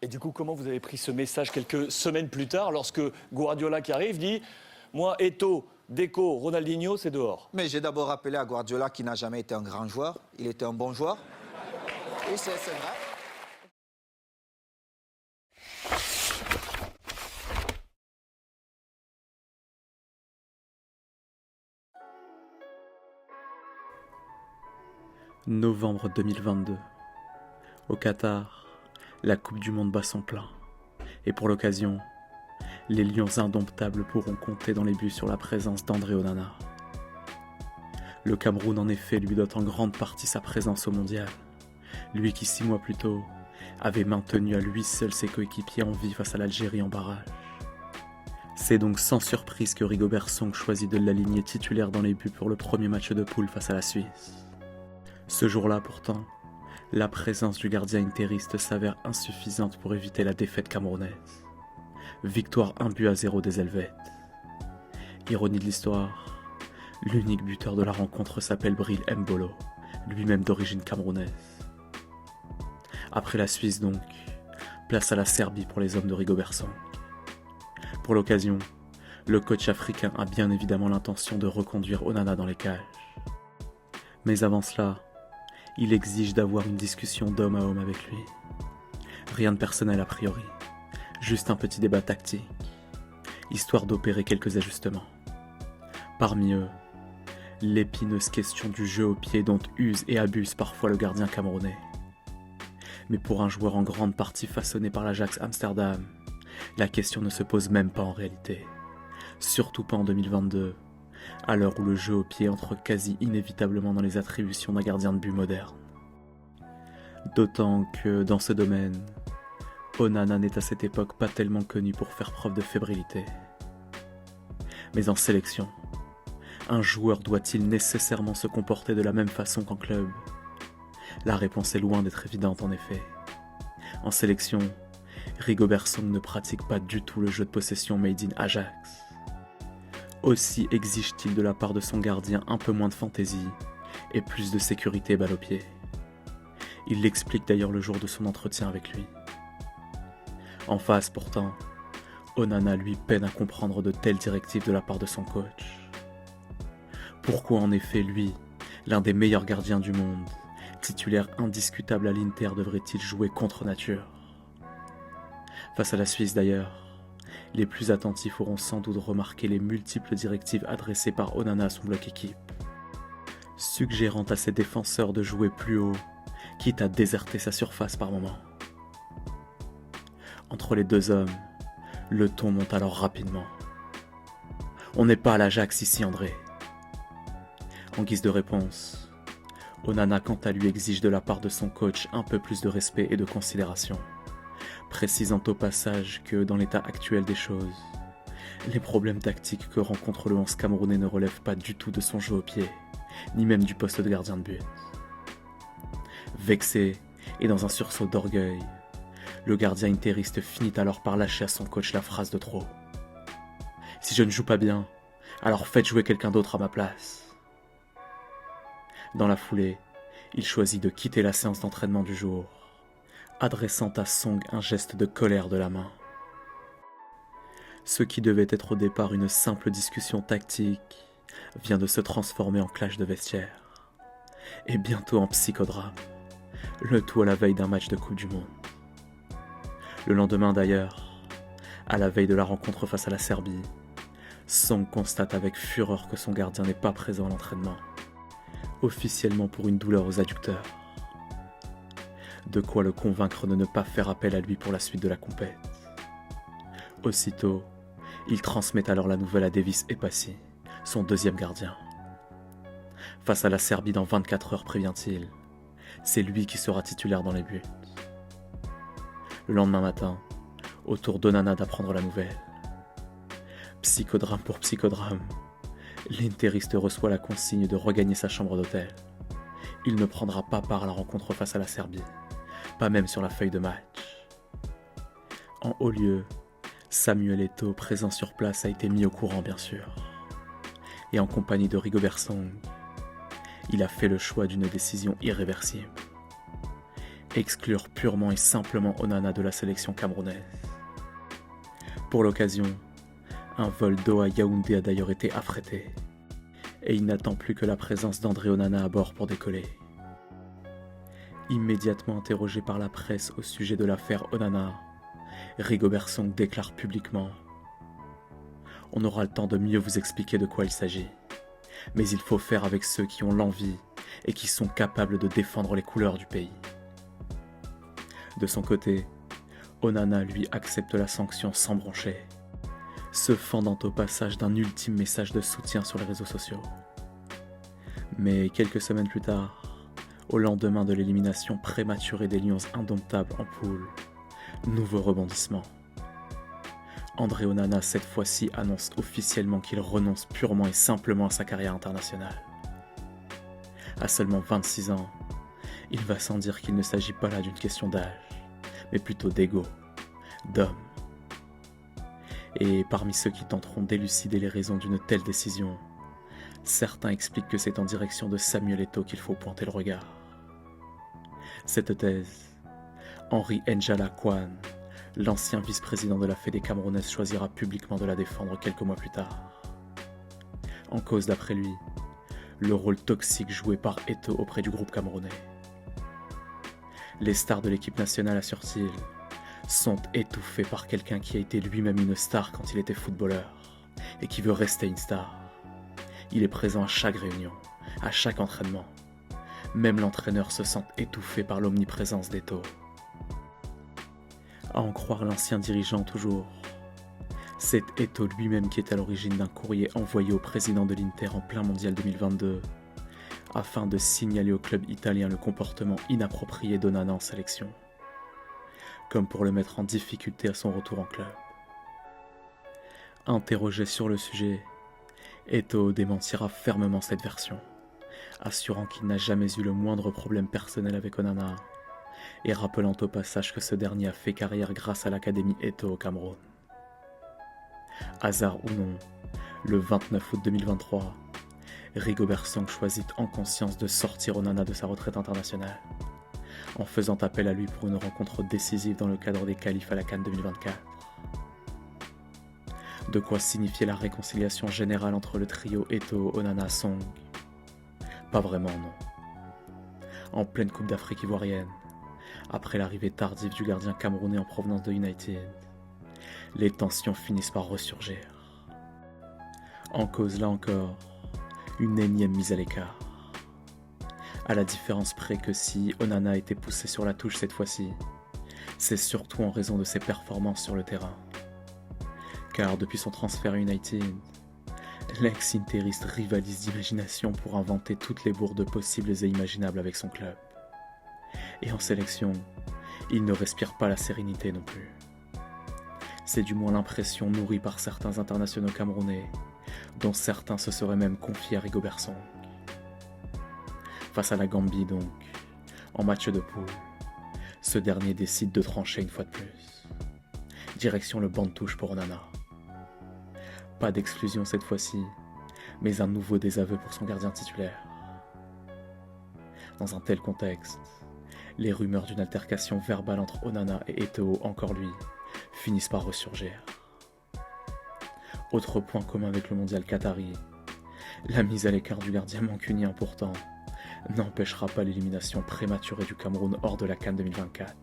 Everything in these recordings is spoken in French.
Et du coup, comment vous avez pris ce message quelques semaines plus tard, lorsque Guardiola qui arrive dit « Moi, Eto'o, Deco, Ronaldinho, c'est dehors ». Mais j'ai d'abord rappelé à Guardiola qu'il n'a jamais été un grand joueur. Il était un bon joueur. Et c'est vrai. Novembre 2022. Au Qatar, la Coupe du Monde bat son plein. Et pour l'occasion, les Lions indomptables pourront compter dans les buts sur la présence d'André Onana. Le Cameroun en effet lui doit en grande partie sa présence au mondial. Lui qui 6 mois plus tôt avait maintenu à lui seul ses coéquipiers en vie face à l'Algérie en barrage. C'est donc sans surprise que Rigobert Song choisit de l'aligner titulaire dans les buts pour le premier match de poule face à la Suisse. Ce jour-là pourtant, la présence du gardien interiste s'avère insuffisante pour éviter la défaite camerounaise. Victoire 1-0 des Helvètes. Ironie de l'histoire, l'unique buteur de la rencontre s'appelle Bril Mbolo, lui-même d'origine camerounaise. Après la Suisse donc, place à la Serbie pour les hommes de Rigobert Song. Pour l'occasion, le coach africain a bien évidemment l'intention de reconduire Onana dans les cages. Mais avant cela, il exige d'avoir une discussion d'homme à homme avec lui. Rien de personnel a priori, juste un petit débat tactique, histoire d'opérer quelques ajustements. Parmi eux, l'épineuse question du jeu au pied dont use et abuse parfois le gardien camerounais. Mais pour un joueur en grande partie façonné par l'Ajax Amsterdam, la question ne se pose même pas en réalité. Surtout pas en 2022, à l'heure où le jeu au pied entre quasi inévitablement dans les attributions d'un gardien de but moderne. D'autant que, dans ce domaine, Onana n'est à cette époque pas tellement connu pour faire preuve de fébrilité. Mais en sélection, un joueur doit-il nécessairement se comporter de la même façon qu'en club ? La réponse est loin d'être évidente en effet. En sélection, Rigobert Song ne pratique pas du tout le jeu de possession made in Ajax. Aussi exige-t-il de la part de son gardien un peu moins de fantaisie et plus de sécurité balle au pied. Il l'explique d'ailleurs le jour de son entretien avec lui. En face pourtant, Onana lui peine à comprendre de telles directives de la part de son coach. Pourquoi en effet lui, l'un des meilleurs gardiens du monde, titulaire indiscutable à l'Inter, devrait-il jouer contre nature ? Face à la Suisse d'ailleurs, les plus attentifs auront sans doute remarqué les multiples directives adressées par Onana à son bloc équipe, suggérant à ses défenseurs de jouer plus haut, quitte à déserter sa surface par moments. Entre les deux hommes, le ton monte alors rapidement. On n'est pas à l'Ajax ici, André. En guise de réponse, Onana quant à lui exige de la part de son coach un peu plus de respect et de considération, précisant au passage que dans l'état actuel des choses, les problèmes tactiques que rencontre le 11 camerounais ne relèvent pas du tout de son jeu au pied, ni même du poste de gardien de but. Vexé et dans un sursaut d'orgueil, le gardien interiste finit alors par lâcher à son coach la phrase de trop. « Si je ne joue pas bien, alors faites jouer quelqu'un d'autre à ma place. » Dans la foulée, il choisit de quitter la séance d'entraînement du jour, adressant à Song un geste de colère de la main. Ce qui devait être au départ une simple discussion tactique vient de se transformer en clash de vestiaire, et bientôt en psychodrame, le tout à la veille d'un match de Coupe du Monde. Le lendemain d'ailleurs, à la veille de la rencontre face à la Serbie, Song constate avec fureur que son gardien n'est pas présent à l'entraînement, officiellement pour une douleur aux adducteurs. De quoi le convaincre de ne pas faire appel à lui pour la suite de la compète. Aussitôt, il transmet alors la nouvelle à Davis Epassi, son deuxième gardien. Face à la Serbie dans 24 heures, prévient-il, c'est lui qui sera titulaire dans les buts. Le lendemain matin, au tour d'Onana d'apprendre la nouvelle. Psychodrame pour psychodrame, l'interiste reçoit la consigne de regagner sa chambre d'hôtel. Il ne prendra pas part à la rencontre face à la Serbie, pas même sur la feuille de match. En haut lieu, Samuel Eto'o, présent sur place, a été mis au courant bien sûr. Et en compagnie de Rigobert Song, il a fait le choix d'une décision irréversible. exclure purement et simplement Onana de la sélection camerounaise. Pour l'occasion, un vol Doha-Yaoundé a d'ailleurs été affrété, et il n'attend plus que la présence d'André Onana à bord pour décoller. Immédiatement interrogé par la presse au sujet de l'affaire Onana, Rigobert Song déclare publiquement « On aura le temps de mieux vous expliquer de quoi il s'agit, mais il faut faire avec ceux qui ont l'envie et qui sont capables de défendre les couleurs du pays. » De son côté, Onana lui accepte la sanction sans broncher, se fendant au passage d'un ultime message de soutien sur les réseaux sociaux. Mais quelques semaines plus tard, au lendemain de l'élimination prématurée des Lions indomptables en poule, nouveau rebondissement. André Onana cette fois-ci annonce officiellement qu'il renonce purement et simplement à sa carrière internationale. À seulement 26 ans, il va sans dire qu'il ne s'agit pas là d'une question d'âge, mais plutôt d'ego, d'homme. Et parmi ceux qui tenteront d'élucider les raisons d'une telle décision, certains expliquent que c'est en direction de Samuel Eto'o qu'il faut pointer le regard. Cette thèse, Henri N'Jala Kwan, l'ancien vice-président de la Fédé camerounaise, choisira publiquement de la défendre quelques mois plus tard. En cause, d'après lui, le rôle toxique joué par Eto'o auprès du groupe camerounais. Les stars de l'équipe nationale, assure-t-il, sont étouffées par quelqu'un qui a été lui-même une star quand il était footballeur et qui veut rester une star. Il est présent à chaque réunion, à chaque entraînement. Même l'entraîneur se sent étouffé par l'omniprésence d'Eto'o. À en croire l'ancien dirigeant toujours, c'est Eto'o lui-même qui est à l'origine d'un courrier envoyé au président de l'Inter en plein mondial 2022 afin de signaler au club italien le comportement inapproprié d'Onana en sélection, comme pour le mettre en difficulté à son retour en club. Interrogé sur le sujet, Eto'o démentira fermement cette version, assurant qu'il n'a jamais eu le moindre problème personnel avec Onana et rappelant au passage que ce dernier a fait carrière grâce à l'Académie Eto'o au Cameroun. Hasard ou non, le 29 août 2023, Rigobert Song choisit en conscience de sortir Onana de sa retraite internationale, en faisant appel à lui pour une rencontre décisive dans le cadre des qualifs à la CAN 2024. De quoi signifier la réconciliation générale entre le trio Eto'o, Onana, Song? Pas vraiment, non. En pleine Coupe d'Afrique ivoirienne, après l'arrivée tardive du gardien camerounais en provenance de United, les tensions finissent par ressurgir. En cause, là encore, une énième mise à l'écart. À la différence près que si Onana a été poussé sur la touche cette fois-ci, c'est surtout en raison de ses performances sur le terrain. Car depuis son transfert à United, l'ex-interiste rivalise d'imagination pour inventer toutes les bourdes possibles et imaginables avec son club. Et en sélection, il ne respire pas la sérénité non plus. C'est du moins l'impression nourrie par certains internationaux camerounais, dont certains se seraient même confiés à Rigobert Song. Face à la Gambie donc, en match de poule, ce dernier décide de trancher une fois de plus. Direction le banc de touche pour Onana. Pas d'exclusion cette fois-ci, mais un nouveau désaveu pour son gardien titulaire. Dans un tel contexte, les rumeurs d'une altercation verbale entre Onana et Eto'o, encore lui, finissent par ressurgir. Autre point commun avec le mondial qatari, la mise à l'écart du gardien mancunien pourtant n'empêchera pas l'élimination prématurée du Cameroun hors de la CAN 2024,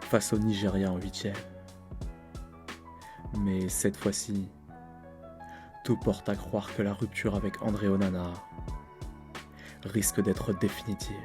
face au Nigeria en 8e. Mais cette fois-ci, tout porte à croire que la rupture avec André Onana risque d'être définitive.